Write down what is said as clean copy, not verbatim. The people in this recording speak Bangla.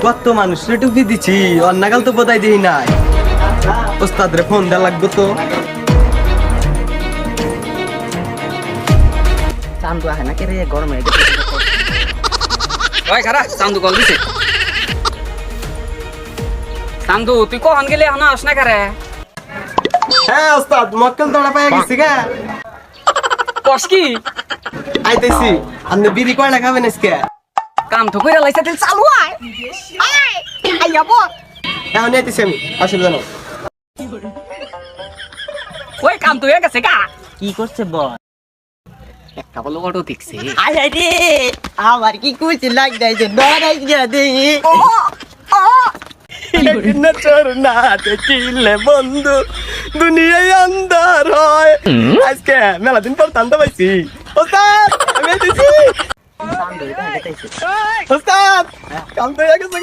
কত মানুষের টুপি দিছি অন্নাগাল তো বোধাই দিই নাই। ওস্তাদ রে ফোন দেওয়া লাগবে তো। চান্দু আহে না কে রে গরমে গেছে। ওই খারা চান্দু কল দিছে। চান্দু তুই কখন গেলি এখন আস না কারে? হ্যাঁ ওস্তাদ মক্কেল দৌড়া পাইয়া গেছি গা। কস কি? আইতেছি। আপনি বিড়ি কয়টা খাবেন আজকে? কাম তো কইরা লাইছে তেল চালু আয়। আয় আইয়া বল। এখন আইতেছি আমি, অসুবিধা নেই। ওই কাম তো হয়ে গেছে গা। কি করছে বল? একটা বলো অটো দেখছে। আয় আয় রে আমার কি কুচি লাগ যাইছে ডরাই গিয়া দেই। না চোর না দেখিলে বন্ধু দুনিয়ায় অন্ধার হয়। আজকে মেলা দিন পর টানতে পাইছি। ওস্তাদ আমি আইতেছি। চান্দু এটা গেছে। ওস্তাদ কাম তো হয়ে গেছে।